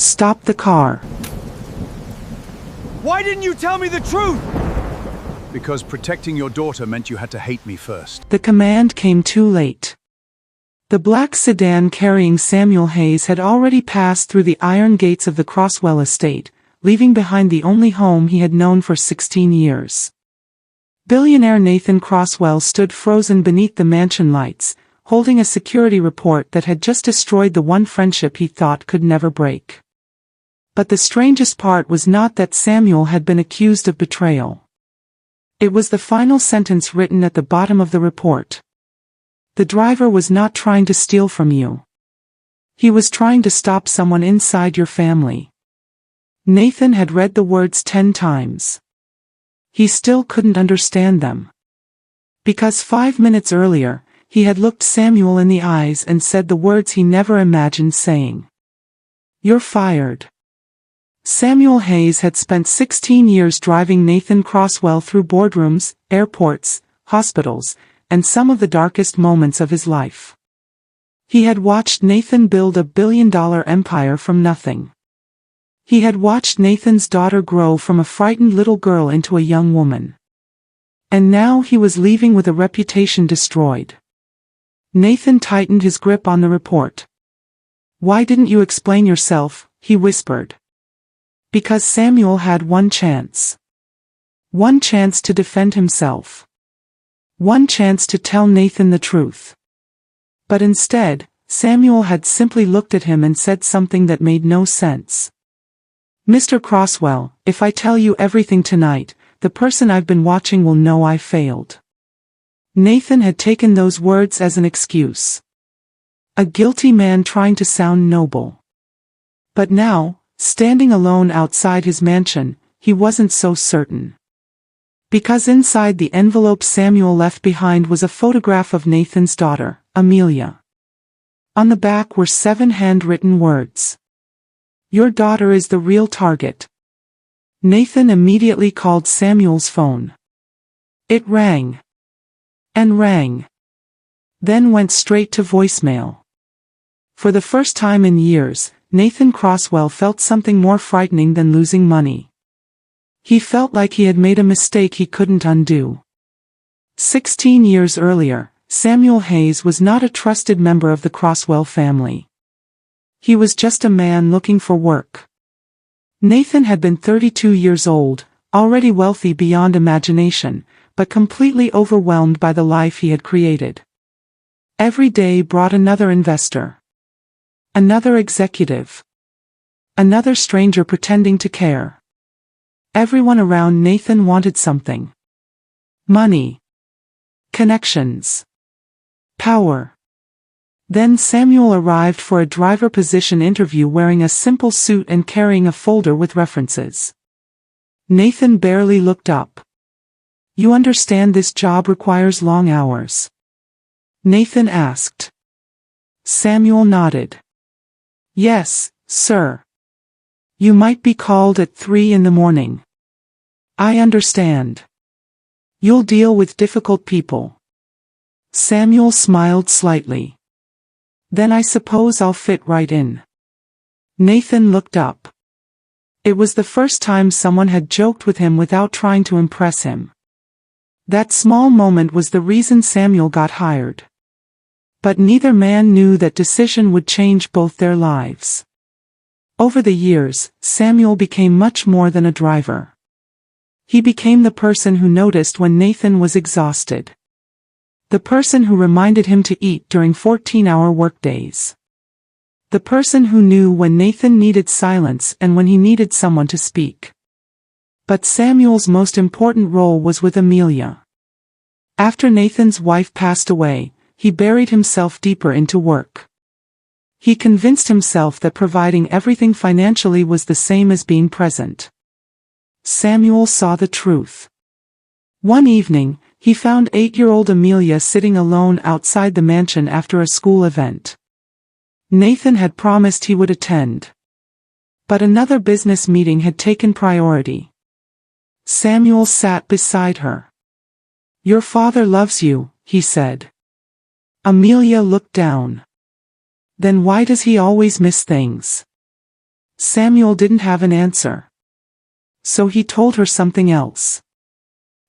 Stop the car. Why didn't you tell me the truth? Because protecting your daughter meant you had to hate me first. The command came too late. The black sedan carrying Samuel Hayes had already passed through the iron gates of the Crosswell estate, leaving behind the only home he had known for 16 years. Billionaire Nathan Crosswell stood frozen beneath the mansion lights, holding a security report that had just destroyed the one friendship he thought could never break. But the strangest part was not that Samuel had been accused of betrayal. It was the final sentence written at the bottom of the report. The driver was not trying to steal from you. He was trying to stop someone inside your family. Nathan had read the words 10 times. He still couldn't understand them. Because 5 minutes earlier, he had looked Samuel in the eyes and said the words he never imagined saying. "You're fired." Samuel Hayes had spent 16 years driving Nathan Crosswell through boardrooms, airports, hospitals, and some of the darkest moments of his life. He had watched Nathan build a billion-dollar empire from nothing. He had watched Nathan's daughter grow from a frightened little girl into a young woman. And now he was leaving with a reputation destroyed. Nathan tightened his grip on the report. "Why didn't you explain yourself?" he whispered. Because Samuel had one chance. One chance to defend himself. One chance to tell Nathan the truth. But instead, Samuel had simply looked at him and said something that made no sense. "Mr. Crosswell, if I tell you everything tonight, the person I've been watching will know I failed." Nathan had taken those words as an excuse. A guilty man trying to sound noble. But now, standing alone outside his mansion, he wasn't so certain. Because inside the envelope Samuel left behind was a photograph of Nathan's daughter, Amelia. On the back were 7 handwritten words. "Your daughter is the real target." Nathan immediately called Samuel's phone. It rang. And rang. Then went straight to voicemail. For the first time in years, Nathan Crosswell felt something more frightening than losing money. He felt like he had made a mistake he couldn't undo. 16 years earlier, Samuel Hayes was not a trusted member of the Crosswell family. He was just a man looking for work. Nathan had been 32 years old, already wealthy beyond imagination, but completely overwhelmed by the life he had created. Every day brought another investor. Another executive. Another stranger pretending to care. Everyone around Nathan wanted something. Money. Connections. Power. Then Samuel arrived for a driver position interview wearing a simple suit and carrying a folder with references. Nathan barely looked up. "You understand this job requires long hours?" Nathan asked. Samuel nodded. "Yes, sir. You might be called at 3 in the morning. I understand. You'll deal with difficult people." Samuel smiled slightly. "Then I suppose I'll fit right in." Nathan looked up. It was the first time someone had joked with him without trying to impress him. That small moment was the reason Samuel got hired. But neither man knew that decision would change both their lives. Over the years, Samuel became much more than a driver. He became the person who noticed when Nathan was exhausted. The person who reminded him to eat during 14-hour workdays. The person who knew when Nathan needed silence and when he needed someone to speak. But Samuel's most important role was with Amelia. After Nathan's wife passed away, he buried himself deeper into work. He convinced himself that providing everything financially was the same as being present. Samuel saw the truth. One evening, he found 8-year-old Amelia sitting alone outside the mansion after a school event. Nathan had promised he would attend. But another business meeting had taken priority. Samuel sat beside her. "Your father loves you," he said. Amelia looked down. "Then why does he always miss things?" Samuel didn't have an answer. So he told her something else.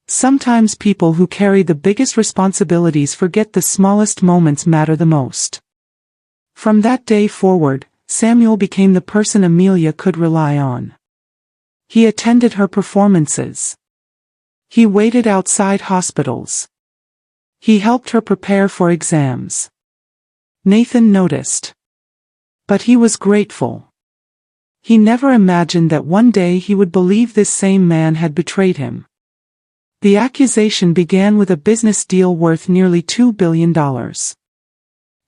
Sometimes people who carry the biggest responsibilities forget the smallest moments matter the most. From that day forward, Samuel became the person Amelia could rely on. He attended her performances. He waited outside hospitals. He helped her prepare for exams. Nathan noticed. But he was grateful. He never imagined that one day he would believe this same man had betrayed him. The accusation began with a business deal worth nearly $2 billion.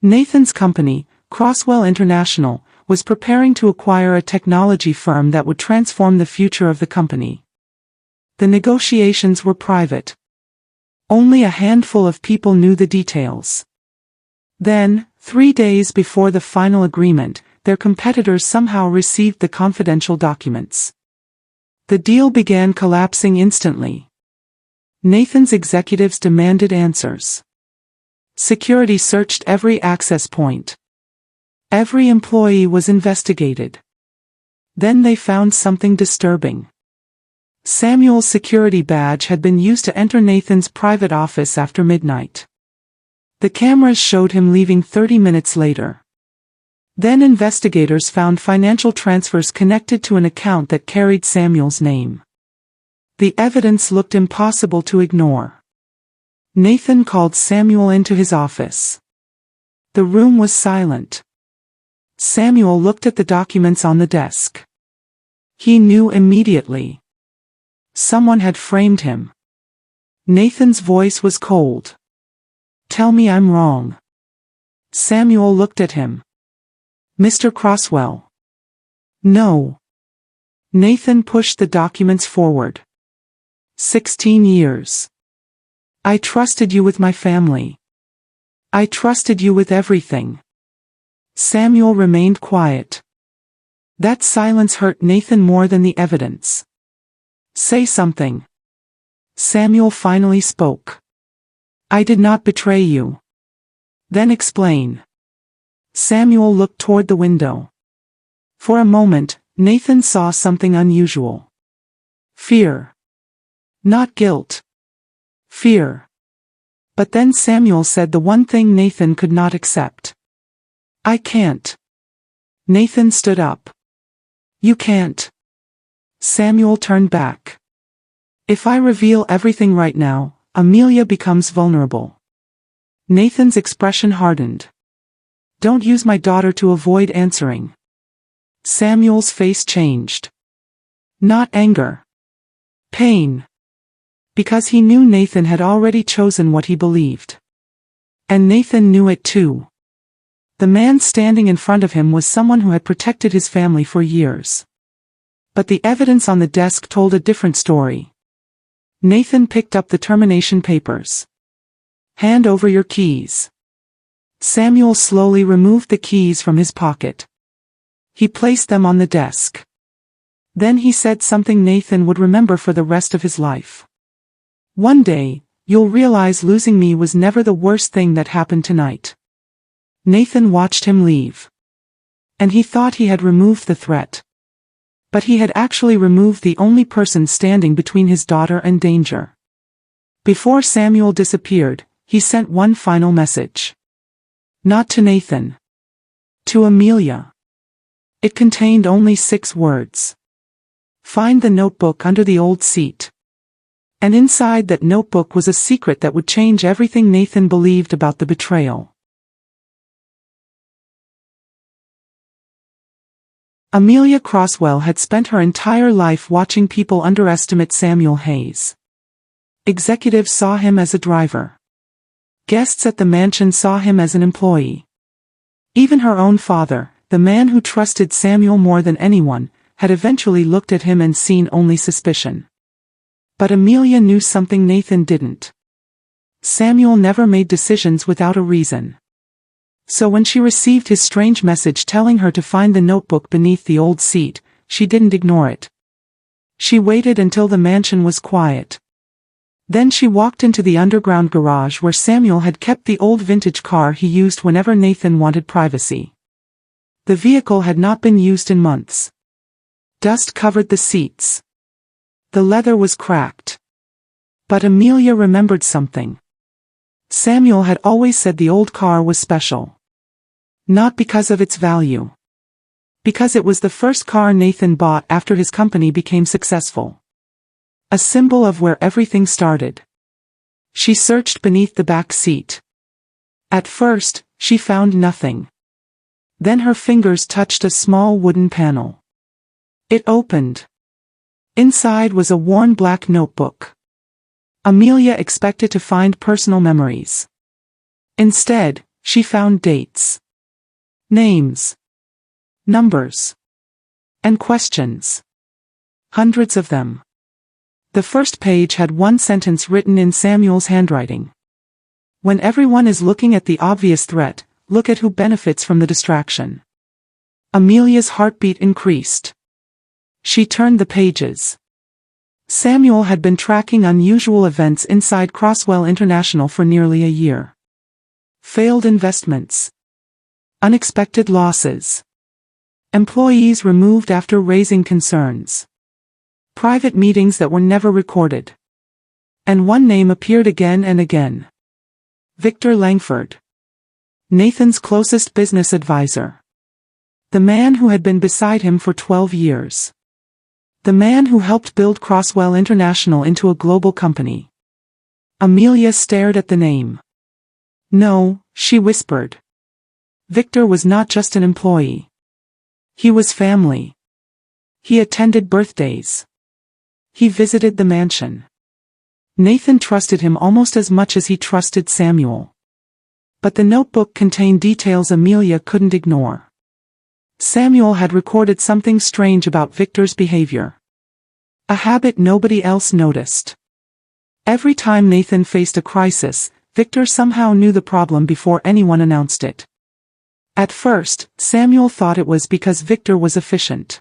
Nathan's company, Crosswell International, was preparing to acquire a technology firm that would transform the future of the company. The negotiations were private. Only a handful of people knew the details. Then, 3 days before the final agreement, their competitors somehow received the confidential documents. The deal began collapsing instantly. Nathan's executives demanded answers. Security searched every access point. Every employee was investigated. Then they found something disturbing. Samuel's security badge had been used to enter Nathan's private office after midnight. The cameras showed him leaving 30 minutes later. Then investigators found financial transfers connected to an account that carried Samuel's name. The evidence looked impossible to ignore. Nathan called Samuel into his office. The room was silent. Samuel looked at the documents on the desk. He knew immediately. Someone had framed him. Nathan's voice was cold. "Tell me I'm wrong." Samuel looked at him. "Mr. Crosswell." "No." Nathan pushed the documents forward. 16 years. I trusted you with my family. I trusted you with everything. Samuel remained quiet. That silence hurt Nathan more than the evidence. "Say something." Samuel finally spoke. "I did not betray you." "Then explain." Samuel looked toward the window. For a moment, Nathan saw something unusual. Fear. Not guilt. Fear. But then Samuel said the one thing Nathan could not accept. "I can't." Nathan stood up. "You can't." Samuel turned back. "If I reveal everything right now, Amelia becomes vulnerable." Nathan's expression hardened. "Don't use my daughter to avoid answering." Samuel's face changed. Not anger. Pain. Because he knew Nathan had already chosen what he believed. And Nathan knew it too. The man standing in front of him was someone who had protected his family for years. But the evidence on the desk told a different story. Nathan picked up the termination papers. "Hand over your keys." Samuel slowly removed the keys from his pocket. He placed them on the desk. Then he said something Nathan would remember for the rest of his life. "One day, you'll realize losing me was never the worst thing that happened tonight." Nathan watched him leave. And he thought he had removed the threat. But he had actually removed the only person standing between his daughter and danger. Before Samuel disappeared, he sent one final message. Not to Nathan. To Amelia. It contained only 6 words. Find the notebook under the old seat. And inside that notebook was a secret that would change everything Nathan believed about the betrayal. Amelia Crosswell had spent her entire life watching people underestimate Samuel Hayes. Executives saw him as a driver. Guests at the mansion saw him as an employee. Even her own father, the man who trusted Samuel more than anyone, had eventually looked at him and seen only suspicion. But Amelia knew something Nathan didn't. Samuel never made decisions without a reason. So when she received his strange message telling her to find the notebook beneath the old seat, she didn't ignore it. She waited until the mansion was quiet. Then she walked into the underground garage where Samuel had kept the old vintage car he used whenever Nathan wanted privacy. The vehicle had not been used in months. Dust covered the seats. The leather was cracked. But Amelia remembered something. Samuel had always said the old car was special. Not because of its value. Because it was the first car Nathan bought after his company became successful. A symbol of where everything started. She searched beneath the back seat. At first, she found nothing. Then her fingers touched a small wooden panel. It opened. Inside was a worn black notebook. Amelia expected to find personal memories. Instead, she found dates. Names. Numbers. And questions. Hundreds of them. The first page had one sentence written in Samuel's handwriting. When everyone is looking at the obvious threat, look at who benefits from the distraction. Amelia's heartbeat increased. She turned the pages. Samuel had been tracking unusual events inside Crosswell International for nearly a year. Failed investments. Unexpected losses. Employees removed after raising concerns. Private meetings that were never recorded. And one name appeared again and again. Victor Langford. Nathan's closest business advisor. The man who had been beside him for 12 years. The man who helped build Crosswell International into a global company. Amelia stared at the name. No, she whispered. Victor was not just an employee. He was family. He attended birthdays. He visited the mansion. Nathan trusted him almost as much as he trusted Samuel. But the notebook contained details Amelia couldn't ignore. Samuel had recorded something strange about Victor's behavior. A habit nobody else noticed. Every time Nathan faced a crisis, Victor somehow knew the problem before anyone announced it. At first, Samuel thought it was because Victor was efficient.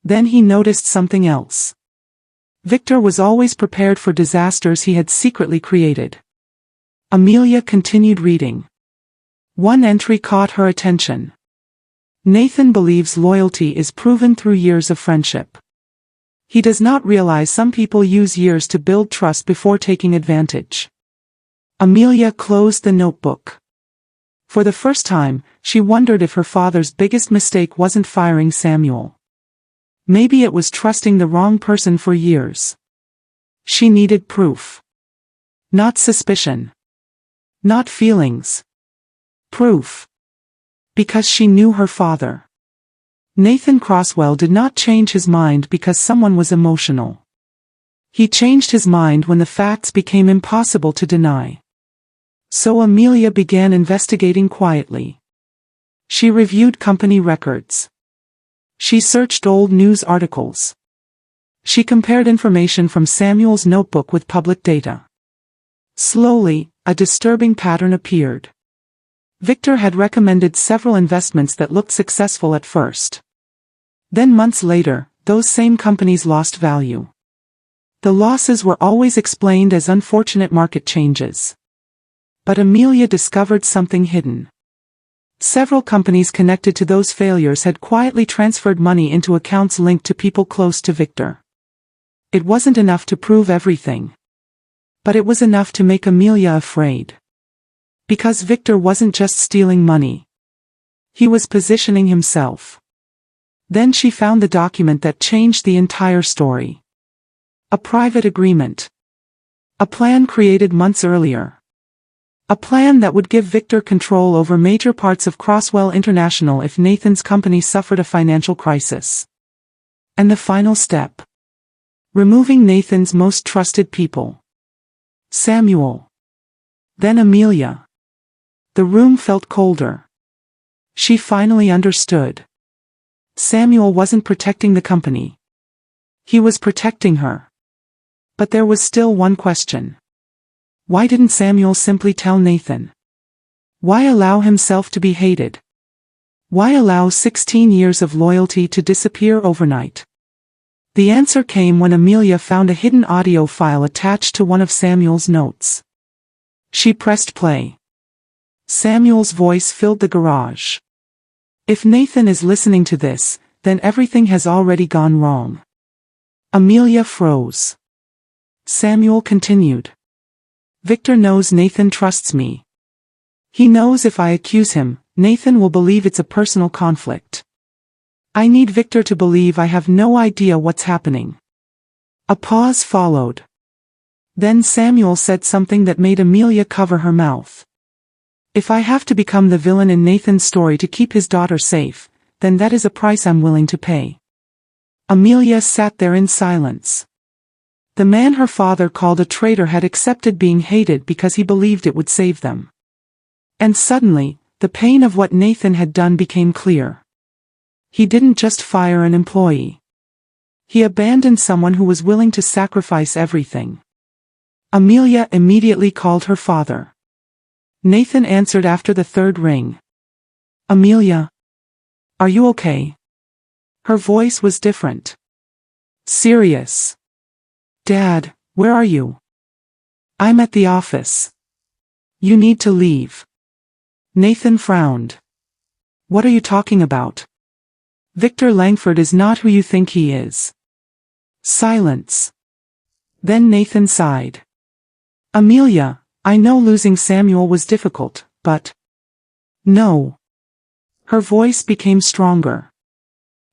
Then he noticed something else. Victor was always prepared for disasters he had secretly created. Amelia continued reading. One entry caught her attention. Nathan believes loyalty is proven through years of friendship. He does not realize some people use years to build trust before taking advantage. Amelia closed the notebook. For the first time, she wondered if her father's biggest mistake wasn't firing Samuel. Maybe it was trusting the wrong person for years. She needed proof. Not suspicion. Not feelings. Proof. Because she knew her father. Nathan Crosswell did not change his mind because someone was emotional. He changed his mind when the facts became impossible to deny. So Amelia began investigating quietly. She reviewed company records. She searched old news articles. She compared information from Samuel's notebook with public data. Slowly, a disturbing pattern appeared. Victor had recommended several investments that looked successful at first. Then months later, those same companies lost value. The losses were always explained as unfortunate market changes. But Amelia discovered something hidden. Several companies connected to those failures had quietly transferred money into accounts linked to people close to Victor. It wasn't enough to prove everything. But it was enough to make Amelia afraid. Because Victor wasn't just stealing money. He was positioning himself. Then she found the document that changed the entire story. A private agreement. A plan created months earlier. A plan that would give Victor control over major parts of Crosswell International if Nathan's company suffered a financial crisis. And the final step. Removing Nathan's most trusted people. Samuel. Then Amelia. The room felt colder. She finally understood. Samuel wasn't protecting the company. He was protecting her. But there was still one question. Why didn't Samuel simply tell Nathan? Why allow himself to be hated? Why allow 16 years of loyalty to disappear overnight? The answer came when Amelia found a hidden audio file attached to one of Samuel's notes. She pressed play. Samuel's voice filled the garage. If Nathan is listening to this, then everything has already gone wrong. Amelia froze. Samuel continued. Victor knows Nathan trusts me. He knows if I accuse him, Nathan will believe it's a personal conflict. I need Victor to believe I have no idea what's happening. A pause followed. Then Samuel said something that made Amelia cover her mouth. If I have to become the villain in Nathan's story to keep his daughter safe, then that is a price I'm willing to pay. Amelia sat there in silence. The man her father called a traitor had accepted being hated because he believed it would save them. And suddenly, the pain of what Nathan had done became clear. He didn't just fire an employee. He abandoned someone who was willing to sacrifice everything. Amelia immediately called her father. Nathan answered after the third ring. Amelia? Are you okay? Her voice was different. Serious. Dad, where are you? I'm at the office. You need to leave. Nathan frowned. What are you talking about? Victor Langford is not who you think he is. Silence. Then Nathan sighed. Amelia, I know losing Samuel was difficult, but... No. Her voice became stronger.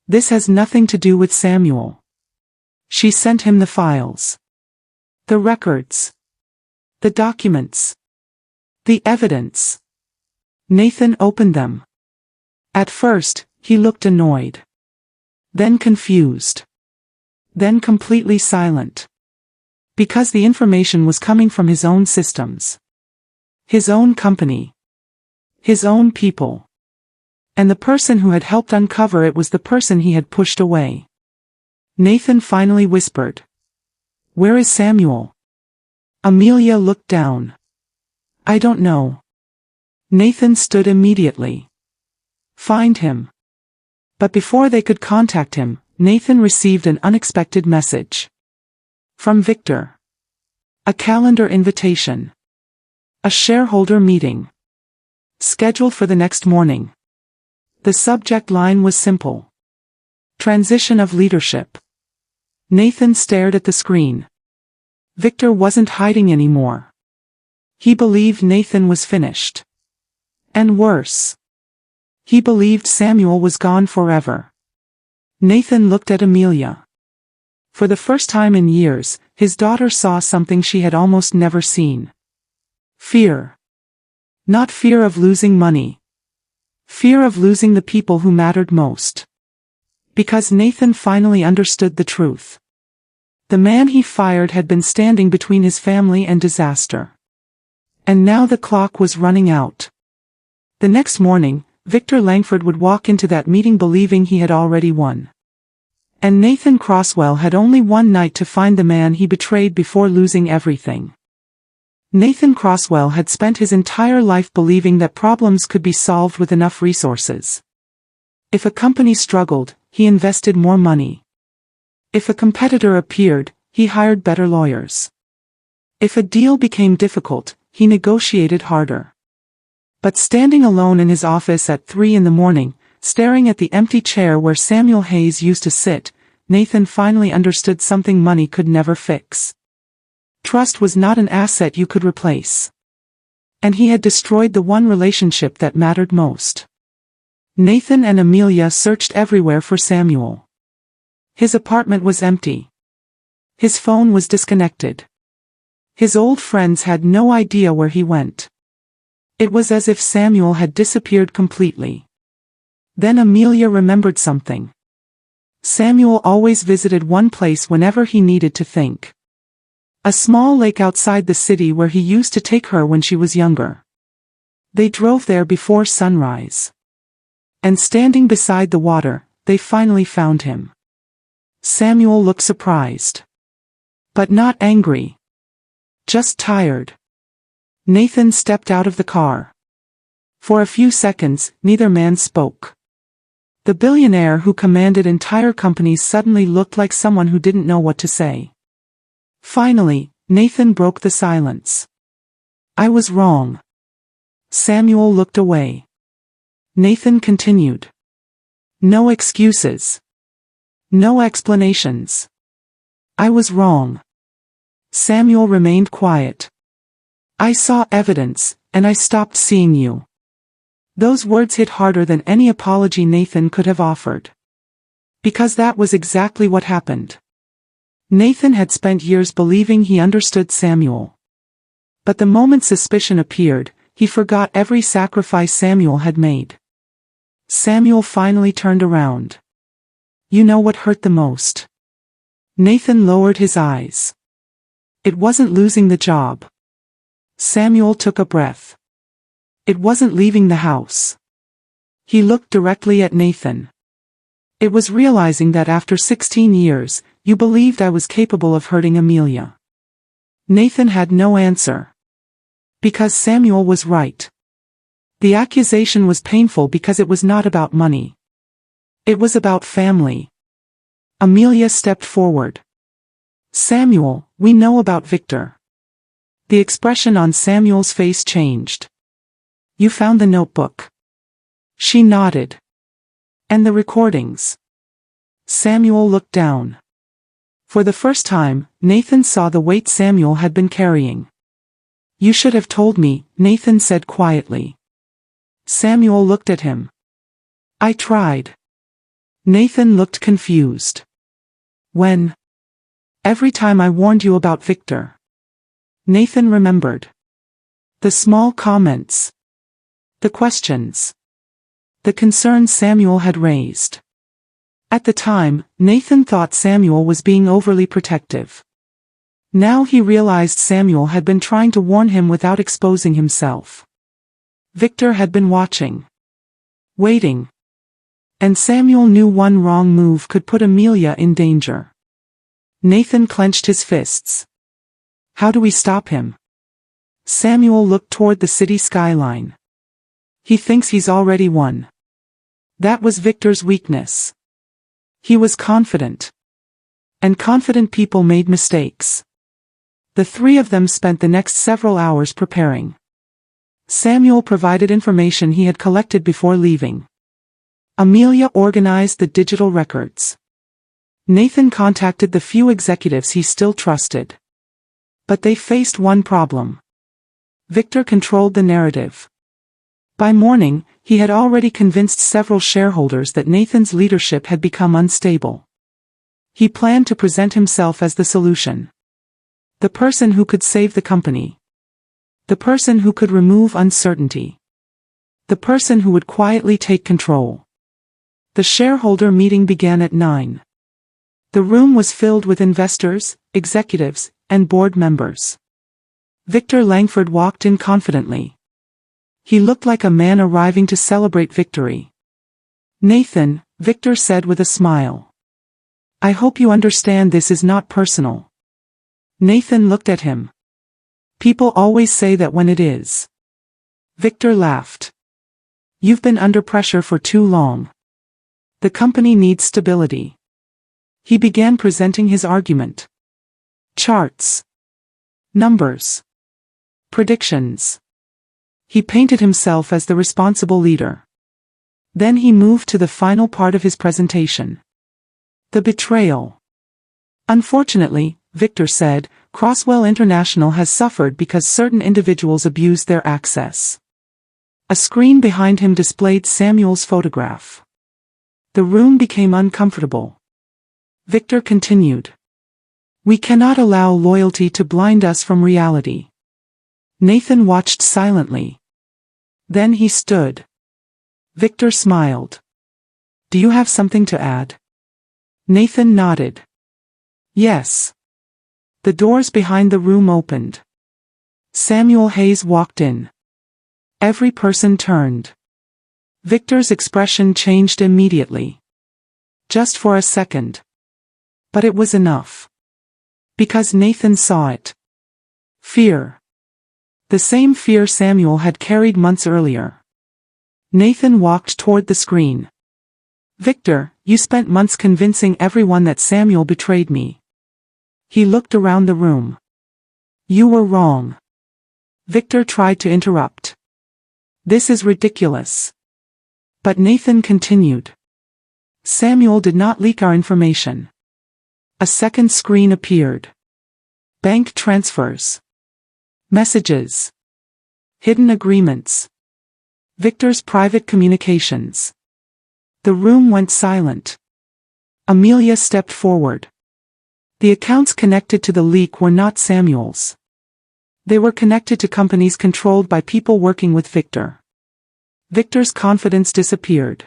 This has nothing to do with Samuel. She sent him the files. The records. The documents. The evidence. Nathan opened them. At first, he looked annoyed. Then confused. Then completely silent. Because the information was coming from his own systems. His own company. His own people. And the person who had helped uncover it was the person he had pushed away. Nathan finally whispered. Where is Samuel? Amelia looked down. I don't know. Nathan stood immediately. Find him. But before they could contact him, Nathan received an unexpected message. From Victor. A calendar invitation. A shareholder meeting. Scheduled for the next morning. The subject line was simple. Transition of leadership. Nathan stared at the screen. Victor wasn't hiding anymore. He believed Nathan was finished. And worse. He believed Samuel was gone forever. Nathan looked at Amelia. For the first time in years, his daughter saw something she had almost never seen. Fear. Not fear of losing money. Fear of losing the people who mattered most. Because Nathan finally understood the truth. The man he fired had been standing between his family and disaster. And now the clock was running out. The next morning, Victor Langford would walk into that meeting believing he had already won. And Nathan Crosswell had only one night to find the man he betrayed before losing everything. Nathan Crosswell had spent his entire life believing that problems could be solved with enough resources. If a company struggled, he invested more money. If a competitor appeared, he hired better lawyers. If a deal became difficult, he negotiated harder. But standing alone in his office at 3 a.m, staring at the empty chair where Samuel Hayes used to sit, Nathan finally understood something money could never fix. Trust was not an asset you could replace. And he had destroyed the one relationship that mattered most. Nathan and Amelia searched everywhere for Samuel. His apartment was empty. His phone was disconnected. His old friends had no idea where he went. It was as if Samuel had disappeared completely. Then Amelia remembered something. Samuel always visited one place whenever he needed to think. A small lake outside the city where he used to take her when she was younger. They drove there before sunrise. And standing beside the water, they finally found him. Samuel looked surprised. But not angry. Just tired. Nathan stepped out of the car. For a few seconds, neither man spoke. The billionaire who commanded entire companies suddenly looked like someone who didn't know what to say. Finally, Nathan broke the silence. I was wrong. Samuel looked away. Nathan continued. No excuses. No explanations. I was wrong. Samuel remained quiet. I saw evidence, and I stopped seeing you. Those words hit harder than any apology Nathan could have offered. Because that was exactly what happened. Nathan had spent years believing he understood Samuel. But the moment suspicion appeared, he forgot every sacrifice Samuel had made. Samuel finally turned around. You know what hurt the most? Nathan lowered his eyes. It wasn't losing the job. Samuel took a breath. It wasn't leaving the house. He looked directly at Nathan. It was realizing that after 16 years, you believed I was capable of hurting Amelia. Nathan had no answer. Because Samuel was right. The accusation was painful because it was not about money. It was about family. Amelia stepped forward. Samuel, we know about Victor. The expression on Samuel's face changed. You found the notebook. She nodded. And the recordings. Samuel looked down. For the first time, Nathan saw the weight Samuel had been carrying. You should have told me, Nathan said quietly. Samuel looked at him. I tried. Nathan looked confused. When? Every time I warned you about Victor. Nathan remembered. The small comments. The questions. The concerns Samuel had raised. At the time, Nathan thought Samuel was being overly protective. Now he realized Samuel had been trying to warn him without exposing himself. Victor had been watching. Waiting. And Samuel knew one wrong move could put Amelia in danger. Nathan clenched his fists. How do we stop him? Samuel looked toward the city skyline. He thinks he's already won. That was Victor's weakness. He was confident. And confident people made mistakes. The three of them spent the next several hours preparing. Samuel provided information he had collected before leaving. Amelia organized the digital records. Nathan contacted the few executives he still trusted. But they faced one problem. Victor controlled the narrative. By morning, he had already convinced several shareholders that Nathan's leadership had become unstable. He planned to present himself as the solution. The person who could save the company. The person who could remove uncertainty. The person who would quietly take control. The shareholder meeting began at 9. The room was filled with investors, executives, and board members. Victor Langford walked in confidently. He looked like a man arriving to celebrate victory. Nathan, Victor said with a smile. I hope you understand this is not personal. Nathan looked at him. People always say that when it is. Victor laughed. You've been under pressure for too long. The company needs stability. He began presenting his argument. Charts. Numbers. Predictions. He painted himself as the responsible leader. Then he moved to the final part of his presentation. The betrayal. Unfortunately, Victor said, Crosswell International has suffered because certain individuals abused their access. A screen behind him displayed Samuel's photograph. The room became uncomfortable. Victor continued. We cannot allow loyalty to blind us from reality. Nathan watched silently. Then he stood. Victor smiled. Do you have something to add? Nathan nodded. Yes. The doors behind the room opened. Samuel Hayes walked in. Every person turned. Victor's expression changed immediately. Just for a second. But it was enough. Because Nathan saw it. Fear. The same fear Samuel had carried months earlier. Nathan walked toward the screen. Victor, you spent months convincing everyone that Samuel betrayed me. He looked around the room. You were wrong. Victor tried to interrupt. This is ridiculous. But Nathan continued. Samuel did not leak our information. A second screen appeared. Bank transfers. Messages. Hidden agreements. Victor's private communications. The room went silent. Amelia stepped forward. The accounts connected to the leak were not Samuel's. They were connected to companies controlled by people working with Victor. Victor's confidence disappeared.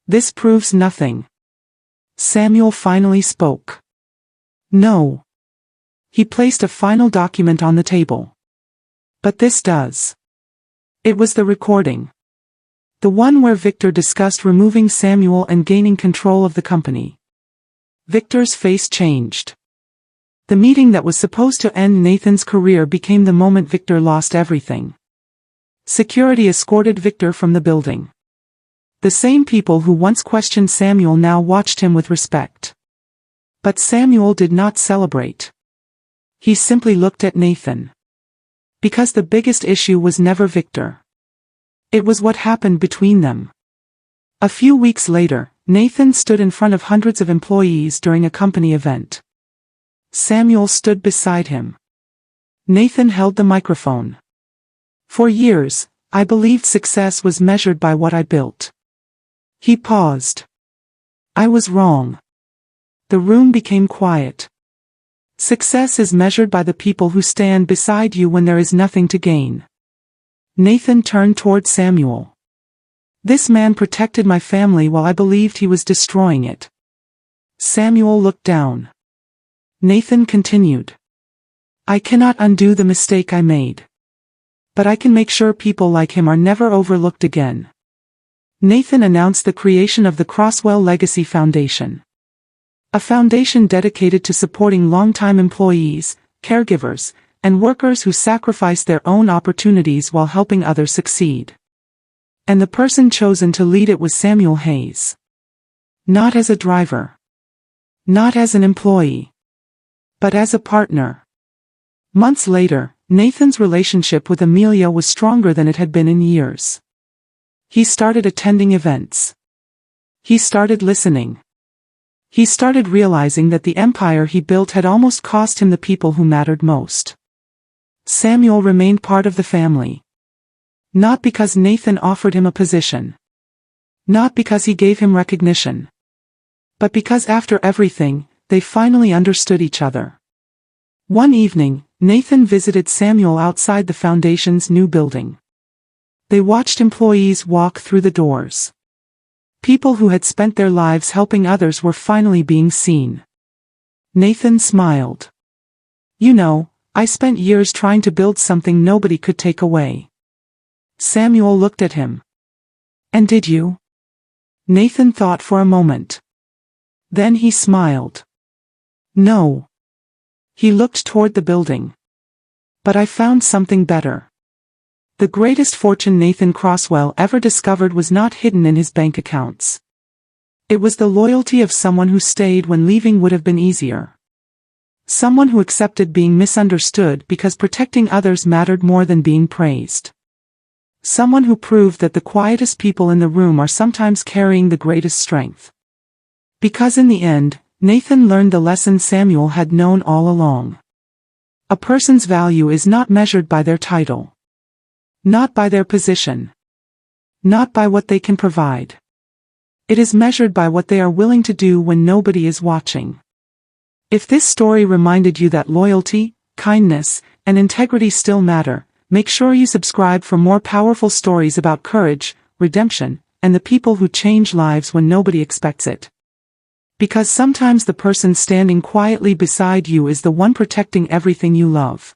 This proves nothing. Samuel finally spoke. No. He placed a final document on the table. But this does. It was the recording. The one where Victor discussed removing Samuel and gaining control of the company. Victor's face changed. The meeting that was supposed to end Nathan's career became the moment Victor lost everything. Security escorted Victor from the building. The same people who once questioned Samuel now watched him with respect. But Samuel did not celebrate. He simply looked at Nathan. Because the biggest issue was never Victor. It was what happened between them. A few weeks later, Nathan stood in front of hundreds of employees during a company event. Samuel stood beside him. Nathan held the microphone. For years, I believed success was measured by what I built. He paused. I was wrong. The room became quiet. Success is measured by the people who stand beside you when there is nothing to gain. Nathan turned toward Samuel. This man protected my family while I believed he was destroying it. Samuel looked down. Nathan continued. I cannot undo the mistake I made. But I can make sure people like him are never overlooked again. Nathan announced the creation of the Crosswell Legacy Foundation. A foundation dedicated to supporting longtime employees, caregivers, and workers who sacrifice their own opportunities while helping others succeed. And the person chosen to lead it was Samuel Hayes. Not as a driver. Not as an employee. But as a partner. Months later, Nathan's relationship with Amelia was stronger than it had been in years. He started attending events. He started listening. He started realizing that the empire he built had almost cost him the people who mattered most. Samuel remained part of the family. Not because Nathan offered him a position. Not because he gave him recognition. But because after everything, they finally understood each other. One evening, Nathan visited Samuel outside the foundation's new building. They watched employees walk through the doors. People who had spent their lives helping others were finally being seen. Nathan smiled. You know, I spent years trying to build something nobody could take away. Samuel looked at him. And did you? Nathan thought for a moment. Then he smiled. No. He looked toward the building. But I found something better. The greatest fortune Nathan Crosswell ever discovered was not hidden in his bank accounts. It was the loyalty of someone who stayed when leaving would have been easier. Someone who accepted being misunderstood because protecting others mattered more than being praised. Someone who proved that the quietest people in the room are sometimes carrying the greatest strength. Because in the end, Nathan learned the lesson Samuel had known all along. A person's value is not measured by their title. Not by their position. Not by what they can provide. It is measured by what they are willing to do when nobody is watching. If this story reminded you that loyalty, kindness, and integrity still matter, make sure you subscribe for more powerful stories about courage, redemption, and the people who change lives when nobody expects it. Because sometimes the person standing quietly beside you is the one protecting everything you love.